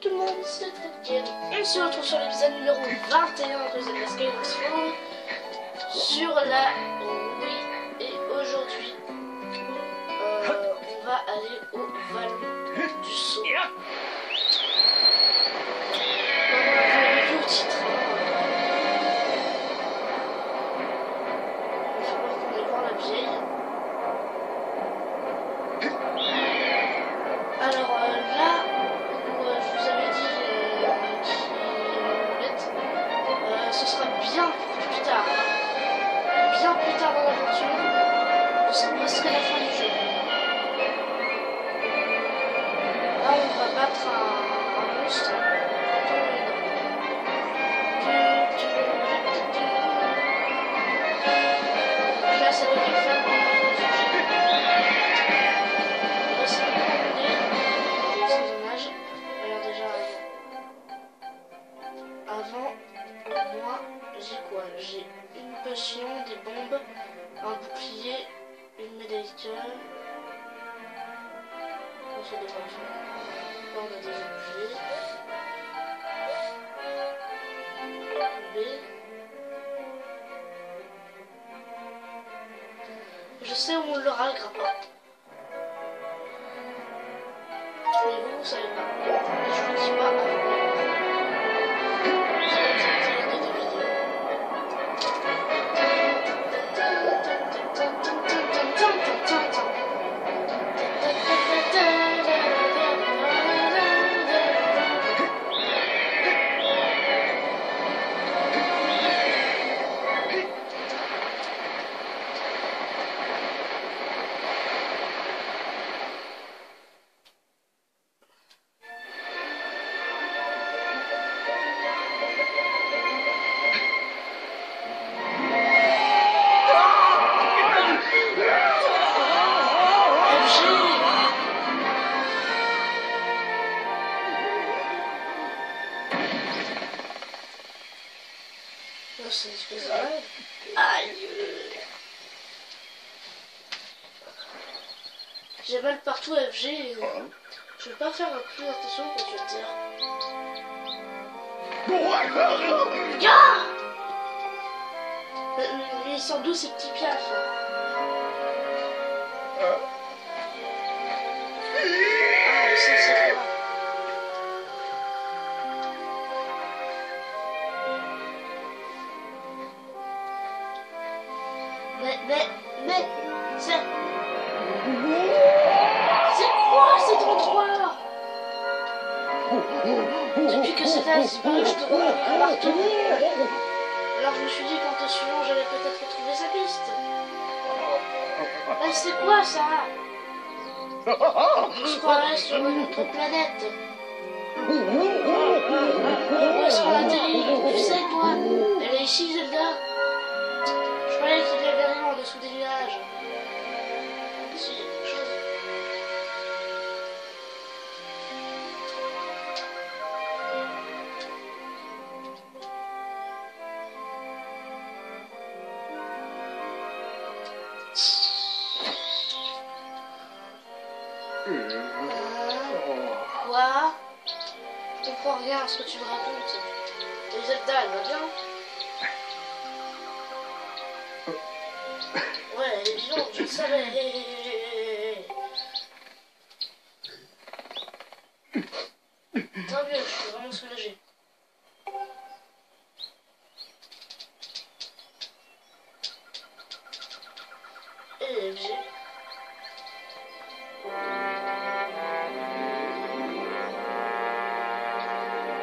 Tout le monde, c'est Fredkin. On se retrouve sur l'épisode numéro 21 de Zelda Skyward Sword sur la Wii. Et aujourd'hui, on va aller au vallon du saut. On avait vu au titre. Il va falloir qu'on aille voir la vieille. Alors là, je vous avais dit ce sera bien plus tard. Bien plus tard dans l'aventure, ce serait la fin du jeu. Là, on va battre un monstre. Là, ça devrait le faire. Là, c'est dommage. Alors déjà, avant, moi, j'ai quoi? J'ai une potion, des bombes, un bouclier, une médaille cœur. On se devrait le faire. Là, on a des objets. B. Je sais où on l'aura le grappin. Mais vous, vous savez pas. Et je vous dis pas avant. C'est une espèce de rêve. Aïe! J'ai mal partout FG et je vais pas faire plus attention quand je vais te dire. Gars! Mais ils sont d'où ces petits piafs? Ah, mais c'est quoi? Mais, c'est quoi cet endroit? Depuis que cette a disparu, je te vois un marteau. Alors je me suis dit qu'en te suivant, j'allais peut-être retrouver sa piste. Mais c'est quoi ça? On se croirait sur une autre planète. Où est-ce qu'on atterrit? Tu sais toi? Elle est ici, Zelda? Je croyais qu'il y avait rien en dessous des nuages. Si, quelque chose. Quoi? Je comprends rien à ce que tu me racontes. Et Zelda, elle va bien? Ouais, elle est vivante, je le savais. Tant mieux, je suis vraiment soulagée. Et FG.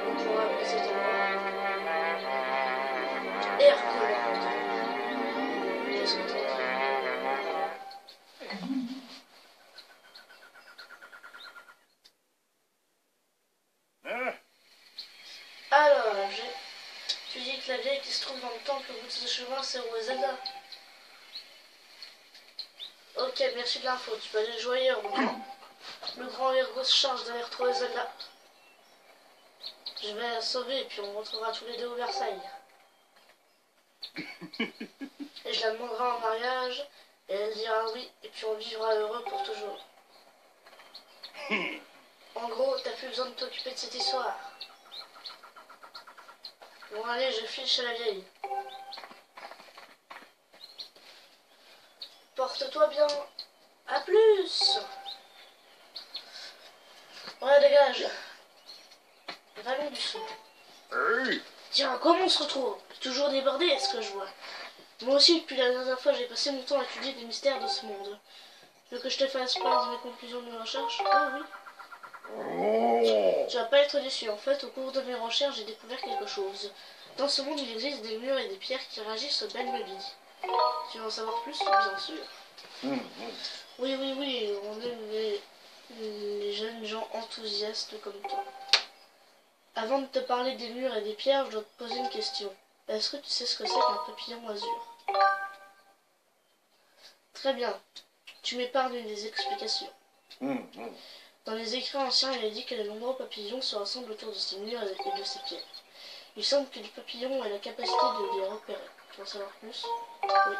On pourra appeler cet endroit. Et recommande. Qu'est-ce que t'as dit? Alors, tu dis que la vieille qui se trouve dans le temple au bout de ce chemin, c'est où est Zelda? Ok, merci de l'info, tu peux aller jouer ailleurs, mon grand. Le grand Ergo se charge d'aller retrouver Zelda. Je vais la sauver et puis on rentrera tous les deux au Versailles. Et je la demanderai en mariage et elle dira oui et puis on vivra heureux pour toujours. En gros, t'as plus besoin de t'occuper de cette histoire. Bon allez, je file chez la vieille. Porte-toi bien. À plus. Ouais, dégage. Vallon du Sceau. Tiens, comment on se retrouve? Toujours débordé, est-ce que je vois? Moi aussi, depuis la dernière fois, j'ai passé mon temps à étudier les mystères de ce monde. Tu veux que je te fasse part de mes conclusions de mes recherches? Ah oui. Tu vas pas être déçu. En fait, au cours de mes recherches, j'ai découvert quelque chose. Dans ce monde, il existe des murs et des pierres qui réagissent aux belles mélodies. Tu veux en savoir plus? Bien sûr. Oui, oui, oui, on aime les jeunes gens enthousiastes comme toi. Avant de te parler des murs et des pierres, je dois te poser une question. Est-ce que tu sais ce que c'est qu'un papillon azur? Très bien. Tu m'épargnes des explications. Dans les écrits anciens, il est dit que les nombreux papillons se rassemblent autour de ces murs et de ces pierres. Il semble que les papillons aient la capacité de les repérer. Tu veux en savoir plus? Oui.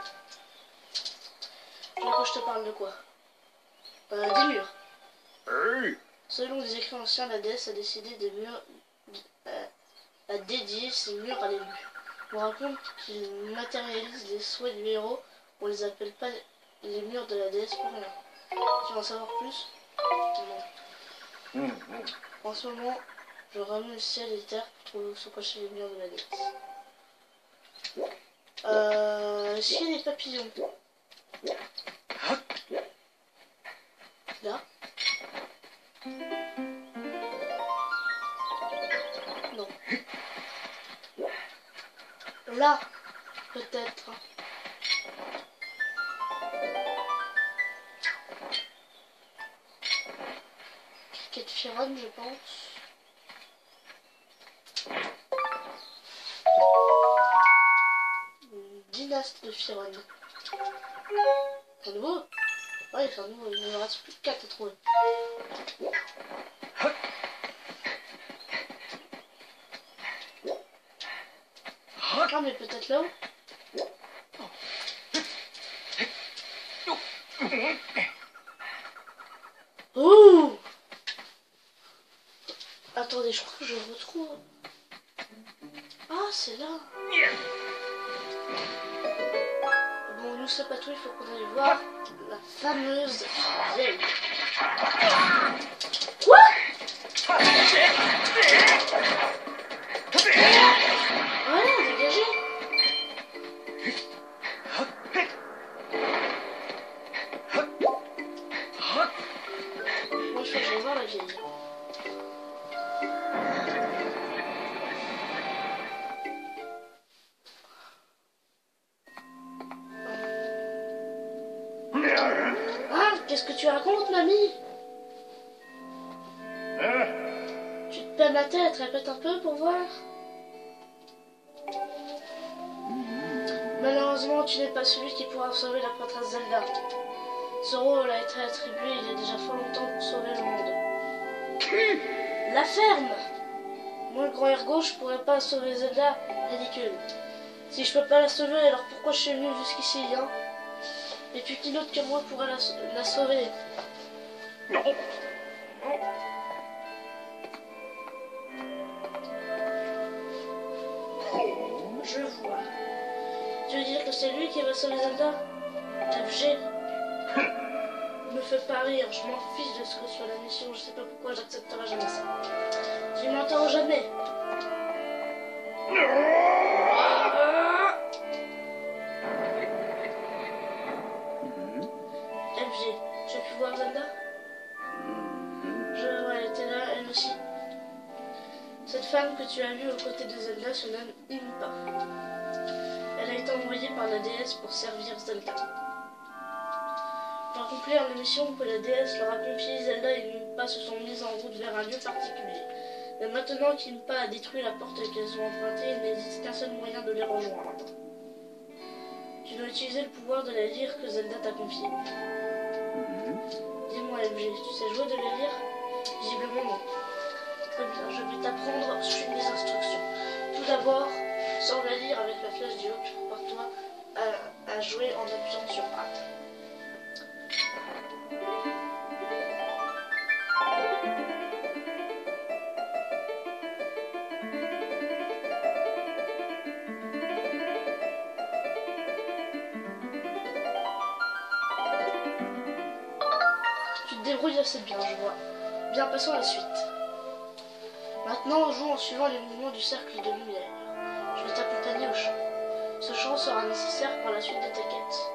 Tu veux que je te parle de quoi? Des murs. Selon les écrits anciens, la déesse a décidé à dédier ces murs à l'élu. On raconte qu'ils matérialisent les souhaits du héros. On les appelle pas les murs de la déesse pour rien. Tu veux en savoir plus? Non. En ce moment, je remue le ciel et terre pour trouver où sont cachés les murs de la déesse. Est-ce qu'il y a des papillons? Là? Non. Là, peut-être. Cricket Firon, je pense. Dynastie de Firon. C'est un nouveau? Ouais, c'est un nouveau. Il ne reste plus que 4 à trouver. Ah, mais peut-être là-haut. Oh! Attendez, je crois que je retrouve. Ah, c'est là. Bon, nous c'est pas tout, il faut qu'on aille voir la fameuse vieille. Quoi? Voilà, dégagez. Moi, je crois que je vais voir la vieille. Ah, qu'est-ce que tu racontes, mamie? Tu te peines la tête, répète un peu pour voir. Malheureusement, tu n'es pas celui qui pourra sauver la princesse Zelda. Ce rôle a été attribué il y a déjà fort longtemps pour sauver le monde. La ferme! Moi, le grand ergot, je pourrais pas sauver Zelda. Ridicule. Si je peux pas la sauver, alors pourquoi je suis venu jusqu'ici, hein? Et puis qui d'autre que moi pourrait la sauver? Non. Je vois. Tu veux dire que c'est lui qui va sauver Zelda? FG. Me fais pas rire, je m'en fiche de ce que soit la mission, je sais pas pourquoi j'accepterai jamais ça. Tu m'entends jamais. FG, j'ai pu voir Zelda? Ouais, elle était là, elle aussi. Cette femme que tu as vue aux côtés de Zelda se nomme Impa. Elle a été envoyée par la déesse pour servir Zelda. Pour accomplir la mission que la déesse leur a confiée, Zelda et Impa se sont mises en route vers un lieu particulier. Mais maintenant qu'Impa a détruit la porte qu'elles ont empruntée, il n'existe qu'un seul moyen de les rejoindre. Tu dois utiliser le pouvoir de la lyre que Zelda t'a confié. Dis-moi, FG, tu sais jouer de la lyre? Visiblement non. Très bien, je vais t'apprendre à suivre mes instructions. Tout d'abord, sors la lyre avec la flèche du haut, puis prépare-toi à jouer en appuyant sur A. débrouilles assez bien, je vois. Bien, passons à la suite. Maintenant, joue en suivant les mouvements du cercle de lumière. Je vais t'accompagner au champ. Ce champ sera nécessaire pour la suite de ta quête.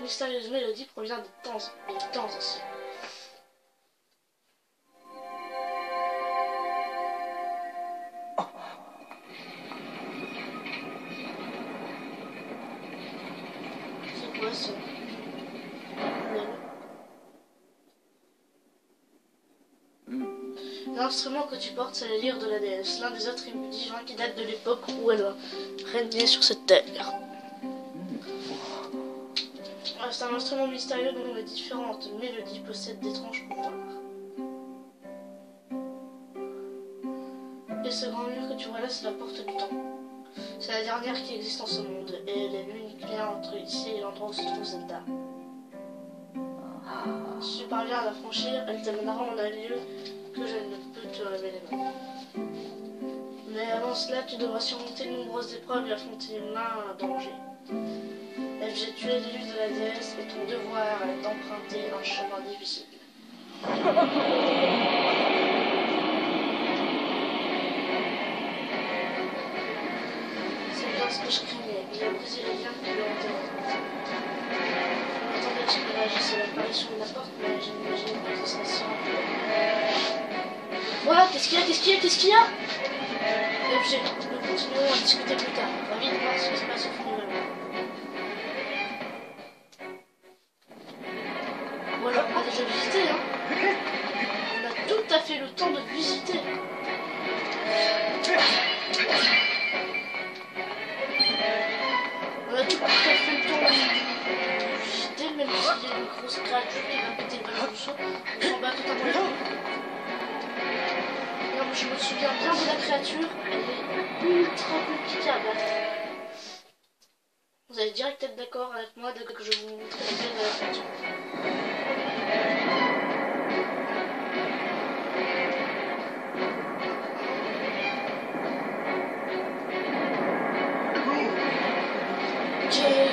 Mystérieuse mélodie provient des temps anciens. C'est quoi ça? L'instrument que tu portes, c'est la lyre de la déesse, l'un des attributs divins qui date de l'époque où elle a régné sur cette terre. C'est un instrument mystérieux dont les différentes mélodies possèdent d'étranges pouvoirs. Et ce grand mur que tu vois là, c'est la porte du temps. C'est la dernière qui existe en ce monde, et elle est l'unique lien entre ici et l'endroit où se trouve Zelda. Si tu parviens à la franchir, elle t'amènera en un lieu que je ne peux te révéler maintenant. Mais avant cela, tu devras surmonter de nombreuses épreuves et affronter main un danger. FG, tu es l'élu de la déesse et ton devoir est d'emprunter un chemin difficile. C'est bien ce que je craignais. Il a brisé les liens qui lui ont été retenus. Je m'attendais à ce qu'il réagisse à l'apparition de la porte, mais je n'imaginais pas que ce serait si rapide. Voilà, qu'est-ce qu'il y a FG, nous continuerons à discuter plus tard. On va vite voir ce qui se passe au fond du mur. Voilà, on a déjà visité, hein. On a tout à fait le temps de visiter. On a tout à fait le temps de visiter, même s'il y a une grosse créature qui va péter le ballon du saut, on s'en bat totalement les couilles. Non, mais je me souviens bien de la créature, elle est ultra compliquée à battre. Vous allez direct être d'accord avec moi dès que je vous montre la gueule de la créature.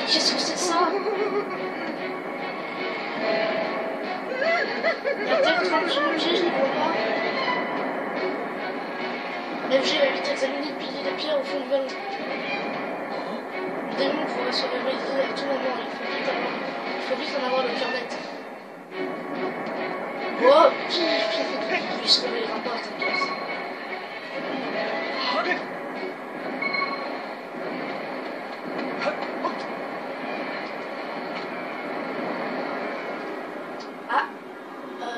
Qu'est-ce que c'est que ça? La tête tranquille, je n'y vois pas. FG va vite examiner le pilier de pierre au fond du ballon. Le démon pourrait se réveiller à tout moment, il faut vite en avoir le cœur net. Oh, il se réveillera pas, t'inquiète.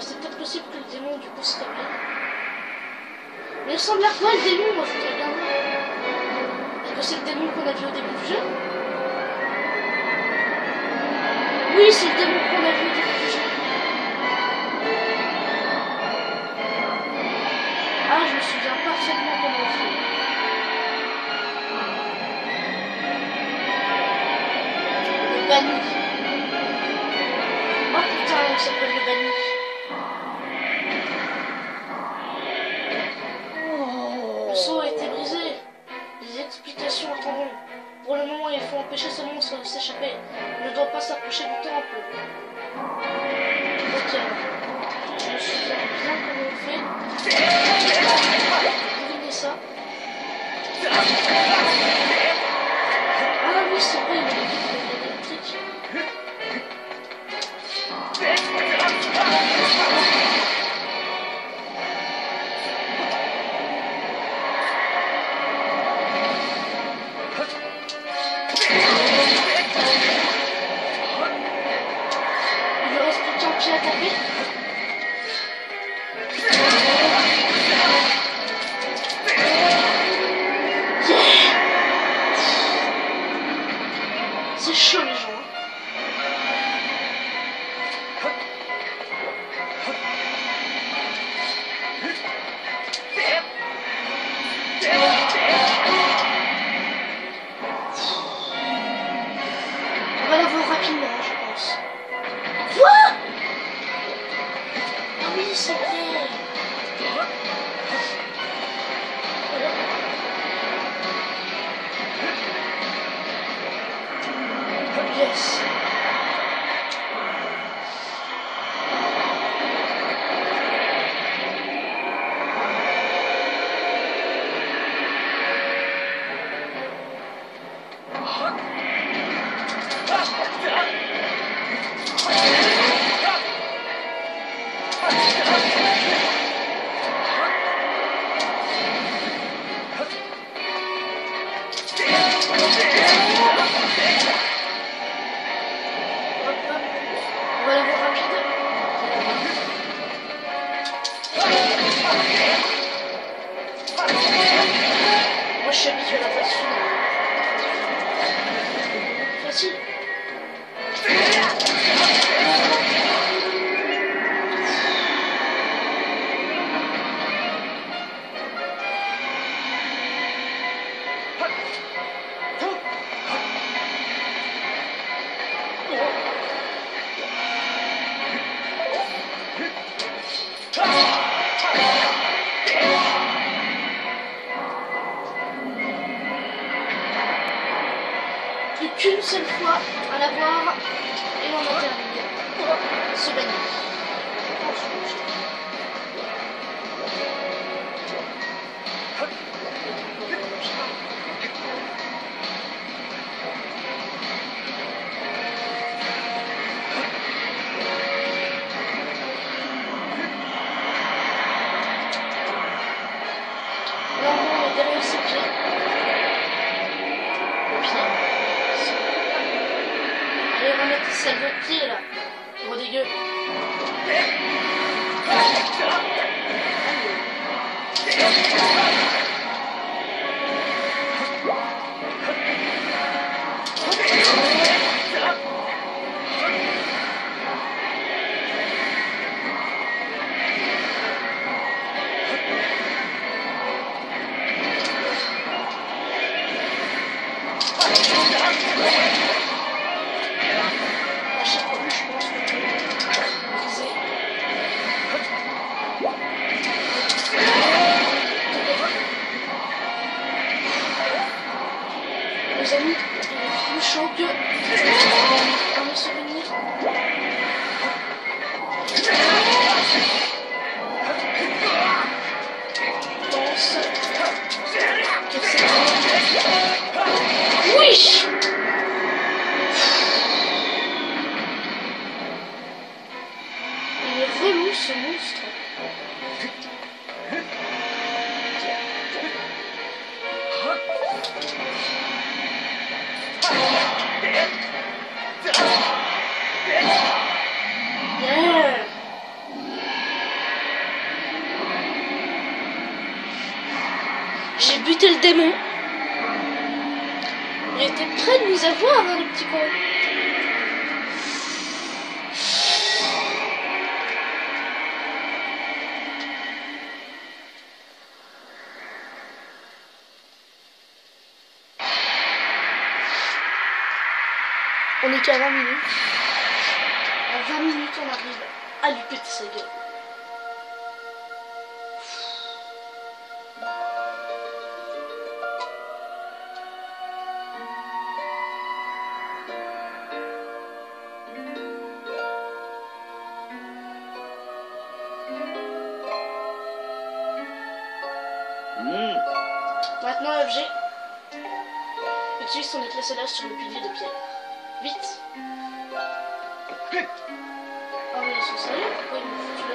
C'est peut-être possible que le démon du coup se réveille. Mais il ressemble à quoi le démon? Moi je voudrais bien voir. Est-ce que c'est le démon qu'on a vu au début du jeu? Oui, c'est le démon qu'on a vu au début du jeu. parfaitement comment on fait. Le banni. Oh putain, il s'appelle le banni. Le seau a été brisé. Les explications attendront. Pour le moment, il faut empêcher ce monstre de s'échapper. Il ne doit pas s'approcher du temple. Ok. Je me souviens bien comment on fait. Devinez ça. Ah oui, c'est vrai, il y a des électriques. Il ne reste plus qu'un pied à taper. C'est chaud les gens. On va l'avoir rapidement, je pense. Quoi? Ah oui, c'est vrai. Yes. On va l'avoir rapide. Moi je suis habitué à la phase finale. Facile. Plus qu'une seule fois à l'avoir et on a terminé ce banni. Là on est derrière ses pieds. Le pied. Allez, remettre celle de pied là. Gros dégueu. À chaque fois, je pense qu'on peut viser. Les amis, il est plus chaud que dans mes souvenirs. Je pense que c'est... Oui! Il est relou ce monstre. Yeah. J'ai buté le démon. Il était près de nous avoir, hein, le petit con. On est qu'à 20 minutes. À 20 minutes, on arrive à lui péter sa gueule. Maintenant, FG. Utilise ton éclat céleste sur le pilier de pierre. Vite. Oh mais ils sont sérieux? Pourquoi ils me foutent là?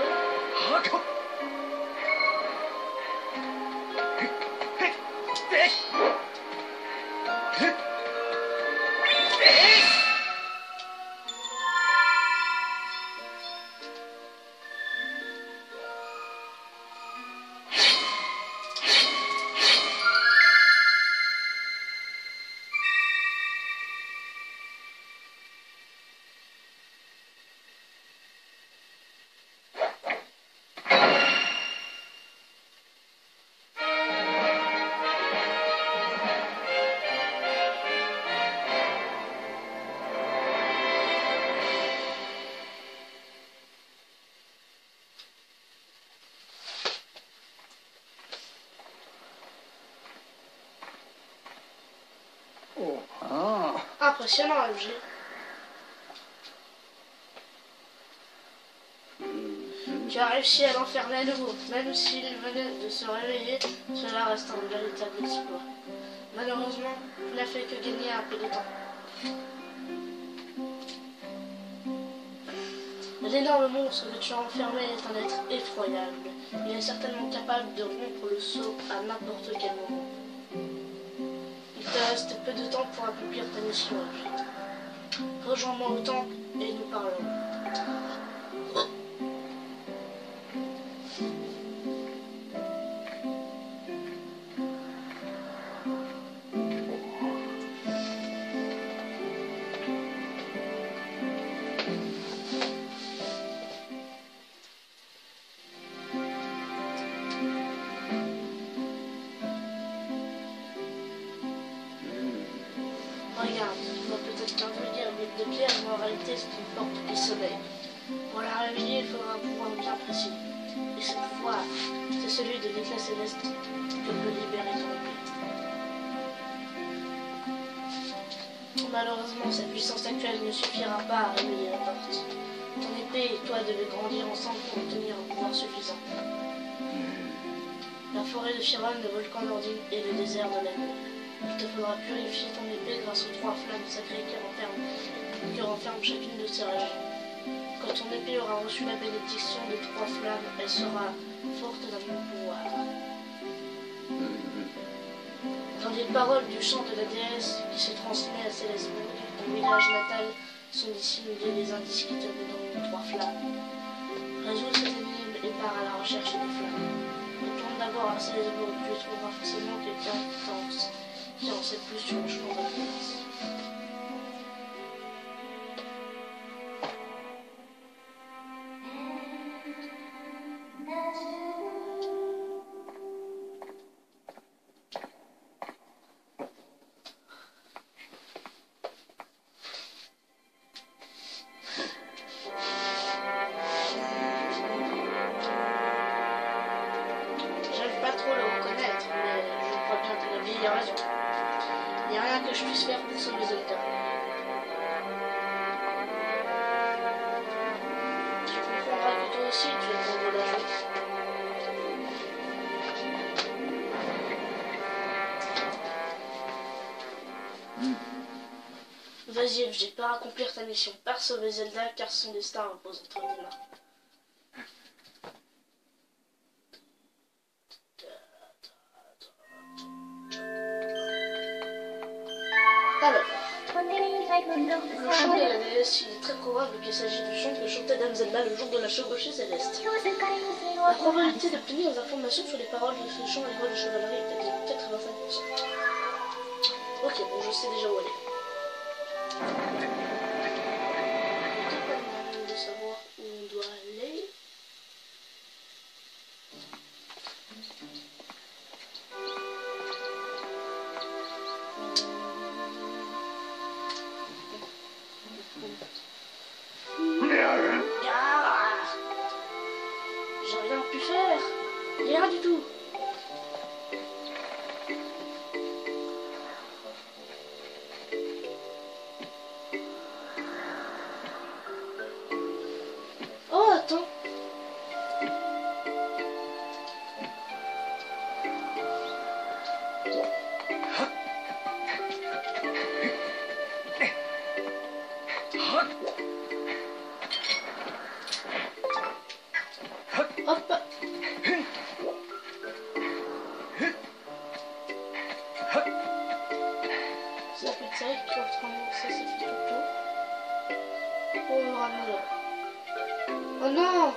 Impressionnant, MG. Tu as réussi à l'enfermer à nouveau. Même s'il venait de se réveiller, cela reste un véritable exploit. Malheureusement, il n'a fait que gagner un peu de temps. L'énorme monstre que tu as enfermé est un être effroyable. Il est certainement capable de rompre le sceau à n'importe quel moment. Il te reste peu de temps pour accomplir ta mission. Rejoins-moi au temple et nous parlons. Regarde, tu vois peut-être qu'un vulgaire bête de pierre, mais en réalité c'est une porte qui sommeille. Pour la réveiller, il faudra un pouvoir bien précis. Et ce pouvoir, c'est celui de l'éclat céleste que peut libérer ton épée. Malheureusement, sa puissance actuelle ne suffira pas à réveiller la porte. Ton épée et toi devez grandir ensemble pour obtenir un pouvoir suffisant. La forêt de Chiron, le volcan d'Ordine et le désert de la nuit. Il te faudra purifier ton épée grâce aux 3 flammes sacrées qui renferment chacune de ces régions. Quand ton épée aura reçu la bénédiction des 3 flammes, elle sera forte d'un nouveau pouvoir. Dans les paroles du chant de la déesse qui se transmet à Célesbourg, ton village natal, sont dissimulés les indices qui te donneront les 3 flammes. Résous cette énigme et pars à la recherche des flammes. Retourne d'abord à Célesbourg, tu y trouveras forcément quelqu'un qui en sait plus sur le chemin de la déesse. J'aime pas trop le reconnaître, mais je crois bien que la vieille a raison. Il n'y a rien que je puisse faire pour sauver Zelda. Tu comprendras que toi aussi tu es en de la jouer. Vas-y FG, pars accomplir ta mission. Pars sauver Zelda car son destin repose entre tes mains. Alors, le chant de la déesse, il est très probable qu'il s'agit du chant que chantait Dame Zelda le jour de la chevauchée céleste. La probabilité d'obtenir des informations sur les paroles de ce chant et les voix de chevalerie est de 85%. Ok, bon, je sais déjà où aller. De savoir où on doit aller. Mike qui est en train de lancer ses photos. Oh, le rameau là. Oh non!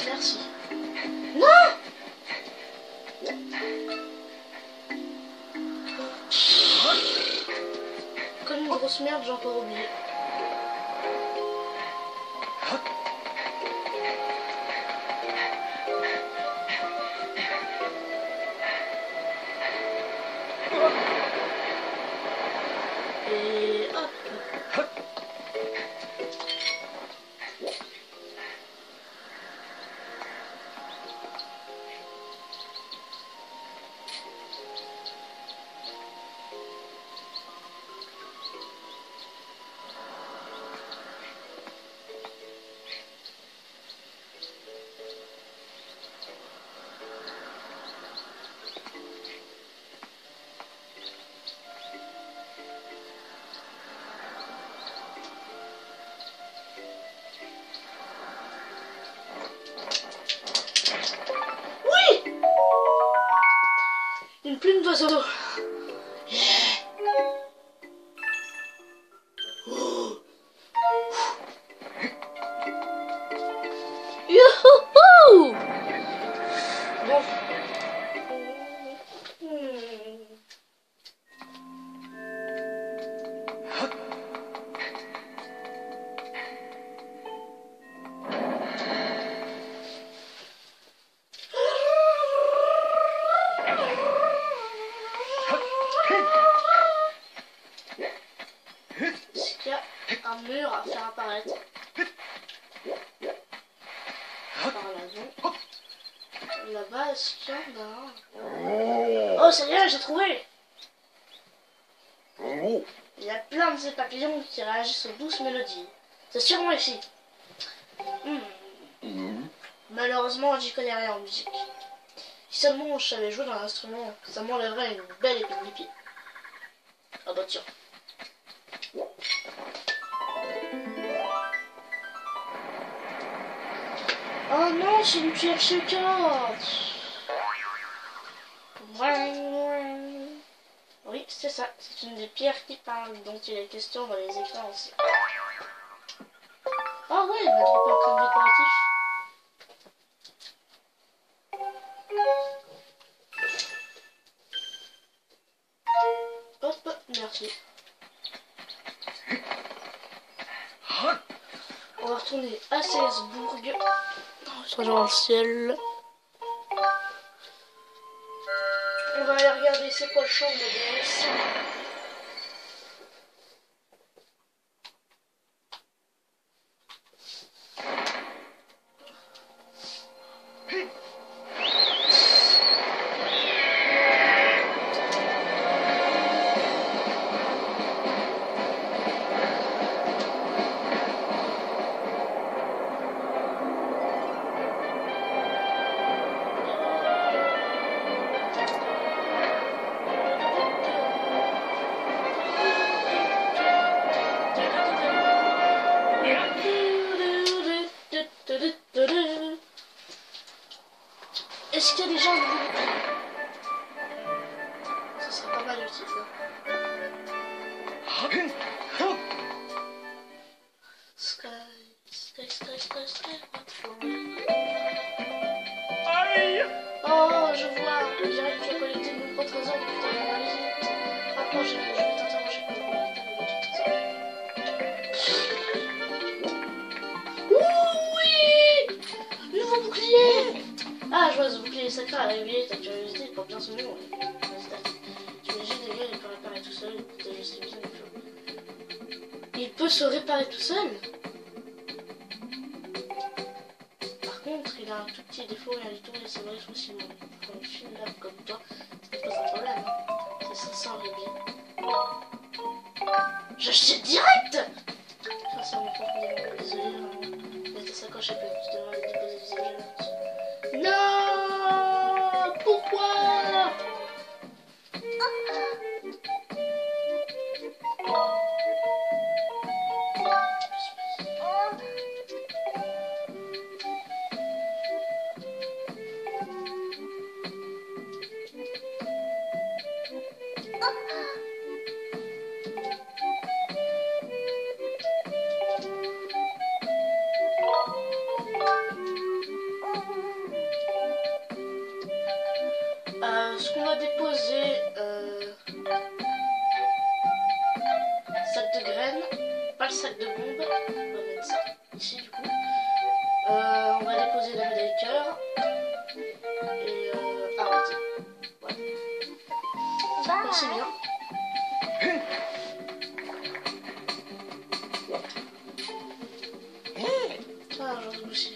Merci. Non! Comme une grosse merde, j'ai encore oublié. Et hop. Une plume d'oiseau. Yeah. Oh. Youhou. Bon. Il y a un mur à faire apparaître par là-bas. Là-bas, est-ce qu'il y en a un? Oh, c'est bien, j'ai trouvé. Il y a plein de ces papillons qui réagissent aux douces mélodies. C'est sûrement ici. Malheureusement, j'y connais rien en musique. Si seulement je savais jouer d'un instrument, ça m'enlèverait une belle épine du pied. Ah bah tiens. Oh non, c'est une pierre Shuka. Oui, c'est ça. C'est une des pierres qui parlent, dont il est question dans les écrins aussi. Ah ouais, il m'a droppé un crâne décoratif. Hop, merci. On va retourner à Salzbourg. On va dans le ciel. On va aller regarder c'est quoi le champ de la déesse. Est-ce qu'il y a des gens à nouveau? Ça serait pas mal utile là. Sky, what for me? Oh, je vois, on dirait que tu as collecté de nombreux trésors depuis ta dernière visite. Après, je vais t'interroger pour le oui! Nouveau bouclier! Ah, je vois ce bouclier sacré a réveillé ta curiosité pour bien son nom. Tu imagines des gars, il peut réparer tout seul, je sais bien les choses. Il peut se réparer tout seul? Par contre, il a un tout petit défaut, rien du tout, et c'est vrai, facilement. Pour une fine lame comme toi, c'est pas un problème. Hein. C'est 500 rubis. J'achète direct! Ça, c'est mon propre désolé, vraiment. Mais ta sacoche est pleine, tu devrais aller déposer des objets là-dessus. Non! Pourquoi? Ce qu'on va déposer, sac de graines, pas le sac de bombes, on va mettre ça ici du coup. On va déposer la médaille cœur et arrêter. Voilà. C'est bien. Ah, j'en ai aussi.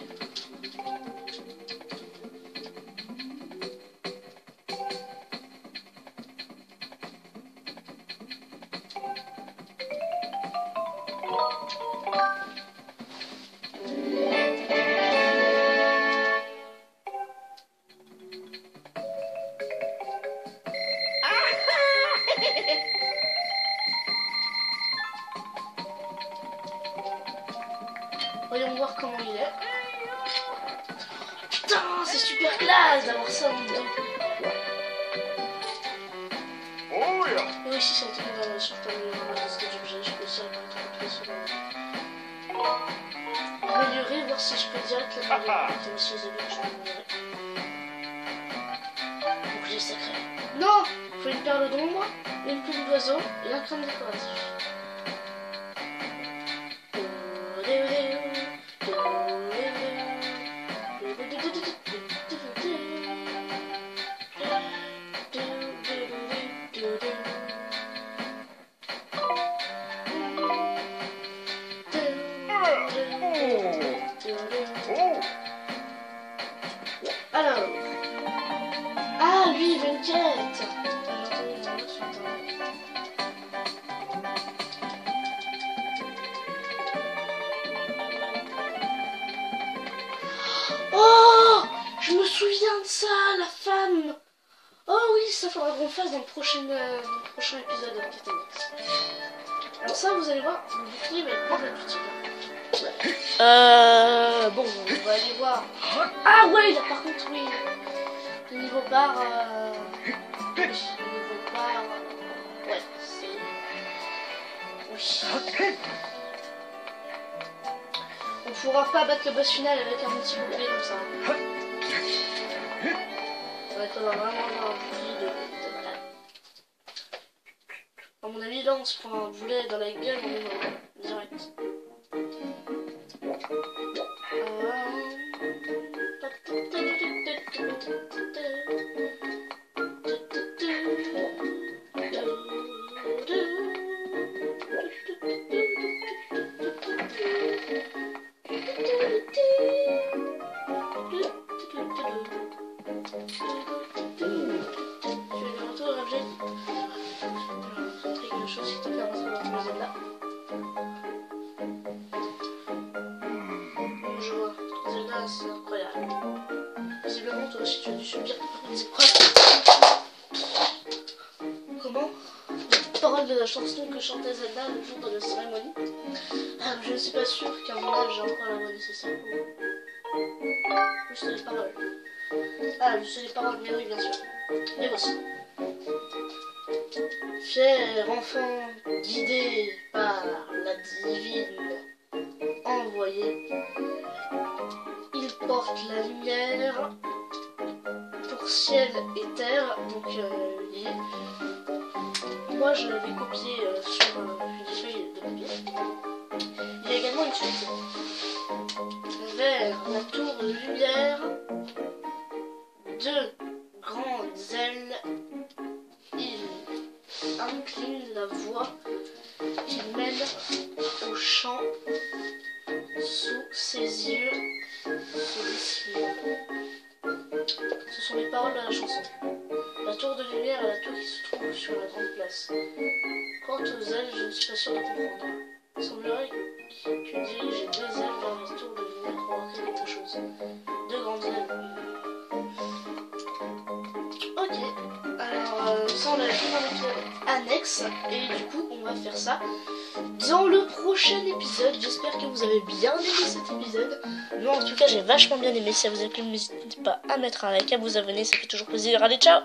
Voyons voir comment il est. Putain, c'est super classe d'avoir ça en dedans. Et aussi, ça a été dans sur ta liste d'objets. Je peux aussi améliorer, voir si je peux direct l'améliorer. Si je peux l'améliorer. Bouclier sacré. Non! Il faut une perle d'ombre, une plume d'oiseau et un crâne décoratif. Alors, ah lui il veut une quête. Oh, je me souviens de ça, la femme. Oh oui, ça faudra qu'on fasse dans le prochain épisode de Quête Annexe. Alors ça, vous allez voir, le bouclier va être pas mal utile. Bon, on va aller voir. Ah ouais, là par contre, oui. Le niveau bar, oui, le niveau bar, ouais, c'est... Oui. On pourra pas battre le boss final avec un petit bouclier comme ça. Il faudra vraiment avoir un bouclier de taille. À mon avis, là, on se prend un boulet dans la gueule, on est mort. Direct. C'est incroyable. Visiblement, toi aussi, tu as dû subir des épreuves. Comment? Les paroles de la chanson que chantait Zelda le jour de la cérémonie. Je ne suis pas sûre qu'à mon âge, j'ai encore la voix nécessaire Je sais les paroles. Ah, je sais les paroles, mais oui, bien sûr. Et voici. Cher enfant guidé par la divine envoyée, il porte la lumière pour ciel et terre, donc lié. Moi je l'avais copié sur une feuille de papier. Il y a également une suite. Vers la tour de lumière, deux grandes ailes, il incline la voie qui mène au champ. Sous ses yeux se dessine. Ce sont les paroles de la chanson. La tour de lumière est la tour qui se trouve sur la grande place. Quant aux ailes, je ne suis pas sûr de comprendre. Il semblerait que diriger deux ailes vers la tour de lumière provoquerait quelque chose. Deux grandes ailes. Ok. Alors, ça on avait fait dans l'épisode annexe. Et du coup, on va faire ça dans le prochain épisode. J'espère que vous avez bien aimé cet épisode. Moi en tout cas j'ai vachement bien aimé. Si ça vous a plu, n'hésitez pas à mettre un like, à vous abonner, ça fait toujours plaisir. Allez, ciao!